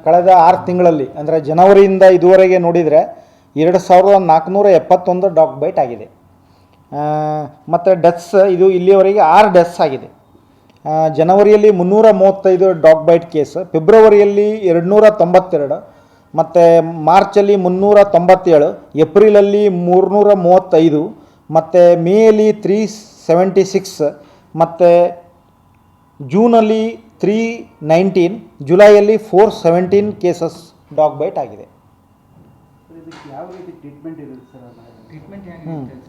ಕಳೆದ 6 ತಿಂಗಳಲ್ಲಿ ಅಂದರೆ ಜನವರಿಯಿಂದ ಇದುವರೆಗೆ ನೋಡಿದರೆ 2471 ಡಾಗ್ ಬೈಟ್ ಆಗಿದೆ. ಮತ್ತು ಡೆತ್ಸ್ ಇದು ಇಲ್ಲಿಯವರೆಗೆ 6 ಡೆತ್ಸ್ ಆಗಿದೆ. ಜನವರಿಯಲ್ಲಿ 335 ಡಾಗ್ ಬೈಟ್ ಕೇಸ್, ಫೆಬ್ರವರಿಯಲ್ಲಿ 292, ಮತ್ತು ಮಾರ್ಚಲ್ಲಿ 397, ಏಪ್ರಿಲಲ್ಲಿ 335, ಮತ್ತು ಮೇಯಲ್ಲಿ 376, ಮತ್ತು ಜೂನಲ್ಲಿ 319, ಜುಲೈಯಲ್ಲಿ 417 ಕೇಸಸ್ ಡಾಗ್ ಬೈಟ್ ಆಗಿದೆ.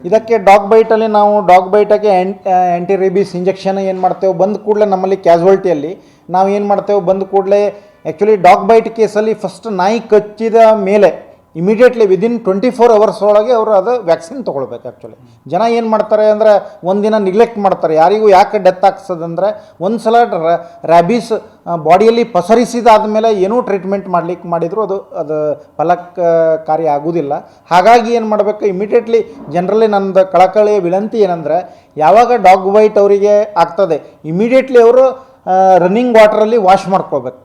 ಇದಕ್ಕೆ ಡಾಗ್ ಬೈಟಲ್ಲಿ ನಾವು ಡಾಗ್ ಬೈಟಕ್ಕೆ ಆ್ಯಂಟಿ ರೇಬೀಸ್ ಇಂಜೆಕ್ಷನ್ ಏನು ಮಾಡ್ತೇವೆ, ಬಂದ ಕೂಡಲೇ ನಮ್ಮಲ್ಲಿ ಕ್ಯಾಸುವಲ್ಟಿಯಲ್ಲಿ ನಾವು ಏನು ಮಾಡ್ತೇವೆ, ಬಂದ ಕೂಡಲೇ ಆ್ಯಕ್ಚುಲಿ ಡಾಗ್ ಬೈಟ್ ಕೇಸಲ್ಲಿ ಫಸ್ಟ್ ನಾಯಿ ಕಚ್ಚಿದ ಮೇಲೆ ಇಮಿಡಿಯೇಟ್ಲಿ ವಿದಿನ್ 24 ಅವರ್ಸ್ ಒಳಗೆ ಅವರು ಅದು ವ್ಯಾಕ್ಸಿನ್ ತೊಗೊಳ್ಬೇಕು. ಆ್ಯಕ್ಚುಲಿ ಜನ ಏನು ಮಾಡ್ತಾರೆ ಅಂದರೆ ಒಂದಿನ ನಿಗ್ಲೆಕ್ಟ್ ಮಾಡ್ತಾರೆ. ಯಾರಿಗೂ ಯಾಕೆ ಡೆತ್ ಆಗ್ತದಂದರೆ ಒಂದು ಸಲ ರ್ಯಾಬೀಸ್ ಬಾಡಿಯಲ್ಲಿ ಪಸರಿಸಿದಾದ ಮೇಲೆ ಏನೂ ಟ್ರೀಟ್ಮೆಂಟ್ ಮಾಡಿದರೂ ಅದು ಫಲಕಾರಿ ಆಗೋದಿಲ್ಲ. ಹಾಗಾಗಿ ಏನು ಮಾಡಬೇಕು, ಇಮಿಡಿಯೇಟ್ಲಿ ಜನರಲಿ ನನ್ನದು ಕಳಕಳಿಯ ವಿನಂತಿ ಏನಂದರೆ, ಯಾವಾಗ ಡಾಗ್ ಬೈಟ್ ಅವರಿಗೆ ಆಗ್ತದೆ ಇಮಿಡಿಯೇಟ್ಲಿ ಅವರು ರನ್ನಿಂಗ್ ವಾಟ್ರಲ್ಲಿ ವಾಶ್ ಮಾಡ್ಕೋಬೇಕು.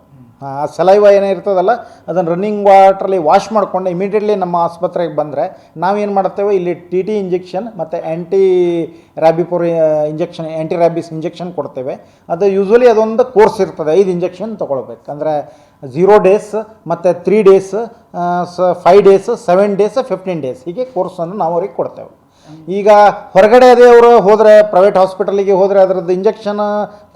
ಸಲೈವ ಏನೇ ಇರ್ತದಲ್ಲ ಅದನ್ನು ರನ್ನಿಂಗ್ ವಾಟ್ರಲ್ಲಿ ವಾಶ್ ಮಾಡಿಕೊಂಡು ಇಮಿಡಿಯೇಟ್ಲಿ ನಮ್ಮ ಆಸ್ಪತ್ರೆಗೆ ಬಂದರೆ ನಾವೇನು ಮಾಡ್ತೇವೆ, ಇಲ್ಲಿ TT ಇಂಜೆಕ್ಷನ್ ಮತ್ತು ಆ್ಯಂಟಿ ರ್ಯಾಬೀಸ್ ಇಂಜೆಕ್ಷನ್ ಕೊಡ್ತೇವೆ. ಅದು ಯೂಶ್ವಲಿ ಅದೊಂದು ಕೋರ್ಸ್ ಇರ್ತದೆ, 5 ಇಂಜೆಕ್ಷನ್ ತೊಗೊಳ್ಬೇಕು. ಅಂದರೆ 0 ಡೇಸ್ ಮತ್ತು 3 ಡೇಸ್, 5 ಡೇಸ್, 7 ಡೇಸ್, 15 ಡೇಸ್ ಹೀಗೆ ಕೋರ್ಸನ್ನು ನಾವು ಅವ್ರಿಗೆ ಕೊಡ್ತೇವೆ. ಈಗ ಹೊರಗಡೆ ಅದೇ ಅವರು ಹೋದರೆ ಪ್ರೈವೇಟ್ ಹಾಸ್ಪಿಟಲಿಗೆ ಹೋದರೆ ಅದರದ್ದು ಇಂಜೆಕ್ಷನ್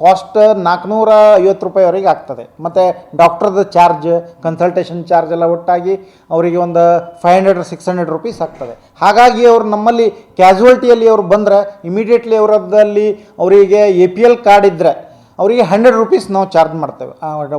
ಕಾಸ್ಟ್ 450 ರೂಪಾಯಿವರೆಗೆ ಆಗ್ತದೆ. ಮತ್ತು ಡಾಕ್ಟ್ರದ್ದು ಚಾರ್ಜ್, ಕನ್ಸಲ್ಟೇಷನ್ ಚಾರ್ಜ್ ಎಲ್ಲ ಒಟ್ಟಾಗಿ ಅವರಿಗೆ ಒಂದು 500-600 ರೂಪೀಸ್ ಆಗ್ತದೆ. ಹಾಗಾಗಿ ಅವರು ನಮ್ಮಲ್ಲಿ ಕ್ಯಾಸುವಲ್ಟಿಯಲ್ಲಿ ಅವರು ಬಂದರೆ ಇಮಿಡಿಯೇಟ್ಲಿ ಅವರದ್ದಲ್ಲಿ ಅವರಿಗೆ APL ಕಾರ್ಡ್ ಇದ್ದರೆ ಅವರಿಗೆ 100 ರೂಪೀಸ್ ನಾವು ಚಾರ್ಜ್ ಮಾಡ್ತೇವೆ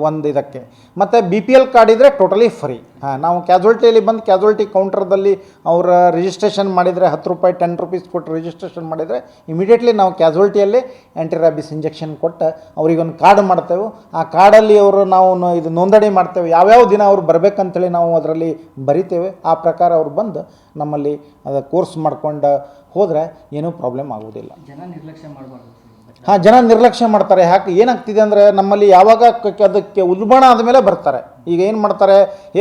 ಒಂದು ಇದಕ್ಕೆ. ಮತ್ತು BPL ಕಾರ್ಡ್ ಇದ್ದರೆ ಟೋಟಲಿ ಫ್ರೀ. ನಾವು ಕ್ಯಾಸುವಲ್ಟಿಯಲ್ಲಿ ಬಂದು ಕ್ಯಾಸುವಲ್ಟಿ ಕೌಂಟರ್ದಲ್ಲಿ ಅವರ ರಿಜಿಸ್ಟ್ರೇಷನ್ ಮಾಡಿದರೆ 10 ರೂಪಾಯಿ 10 ರೂಪೀಸ್ ಕೊಟ್ಟು ರಿಜಿಸ್ಟ್ರೇಷನ್ ಮಾಡಿದರೆ ಇಮಿಡಿಯೇಟ್ಲಿ ನಾವು ಕ್ಯಾಸುವಲ್ಟಿಯಲ್ಲಿ ಆ್ಯಂಟಿ ರ್ಯಾಬೀಸ್ ಇಂಜೆಕ್ಷನ್ ಕೊಟ್ಟು ಅವರಿಗೊಂದು ಕಾರ್ಡ್ ಮಾಡ್ತೇವೆ. ಆ ಕಾರ್ಡಲ್ಲಿ ಅವರು ನಾವು ಇದು ನೋಂದಣಿ ಮಾಡ್ತೇವೆ, ಯಾವ್ಯಾವ ದಿನ ಅವ್ರು ಬರಬೇಕಂತೇಳಿ ನಾವು ಅದರಲ್ಲಿ ಬರಿತೇವೆ. ಆ ಪ್ರಕಾರ ಅವ್ರು ಬಂದು ನಮ್ಮಲ್ಲಿ ಅದು ಕೋರ್ಸ್ ಮಾಡ್ಕೊಂಡು ಹೋದರೆ ಏನೂ ಪ್ರಾಬ್ಲಮ್ ಆಗೋದಿಲ್ಲ. ಜನ ನಿರ್ಲಕ್ಷ್ಯ ಮಾಡಬಾರ್ದು. ಜನ ನಿರ್ಲಕ್ಷ್ಯ ಮಾಡ್ತಾರೆ. ಏನಾಗ್ತಿದೆ ಅಂದರೆ ನಮ್ಮಲ್ಲಿ ಯಾವಾಗ ಅದಕ್ಕೆ ಉಲ್ಬಣ ಆದಮೇಲೆ ಬರ್ತಾರೆ. ಈಗ ಏನು ಮಾಡ್ತಾರೆ,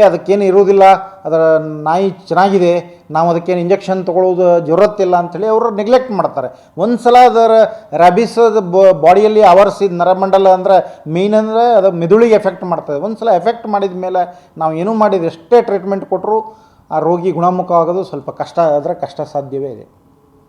ಅದಕ್ಕೇನು ಇರೋದಿಲ್ಲ, ಅದರ ನಾಯಿ ಚೆನ್ನಾಗಿದೆ, ನಾವು ಅದಕ್ಕೇನು ಇಂಜೆಕ್ಷನ್ ತೊಗೊಳ್ಳೋದು ಜರೂರತ್ತಿಲ್ಲ ಅಂಥೇಳಿ ಅವರು ನೆಗ್ಲೆಕ್ಟ್ ಮಾಡ್ತಾರೆ. ಒಂದು ಸಲ ಅದರ ರ್ಯಾಬೀಸ್ ಬಾಡಿಯಲ್ಲಿ ಆವರಿಸಿದ ನರಮಂಡಲ ಅಂದರೆ ಮೇಯ್ನ್ ಅಂದರೆ ಅದು ಮೆದುಳಿಗೆ ಎಫೆಕ್ಟ್ ಮಾಡ್ತದೆ. ಒಂದು ಸಲ ಎಫೆಕ್ಟ್ ಮಾಡಿದ ಮೇಲೆ ನಾವು ಏನೂ ಮಾಡಿದ ಎಷ್ಟೇ ಟ್ರೀಟ್ಮೆಂಟ್ ಕೊಟ್ಟರು ಆ ರೋಗಿ ಗುಣಮುಖ ಆಗೋದು ಸ್ವಲ್ಪ ಕಷ್ಟ ಸಾಧ್ಯವೇ ಇದೆ.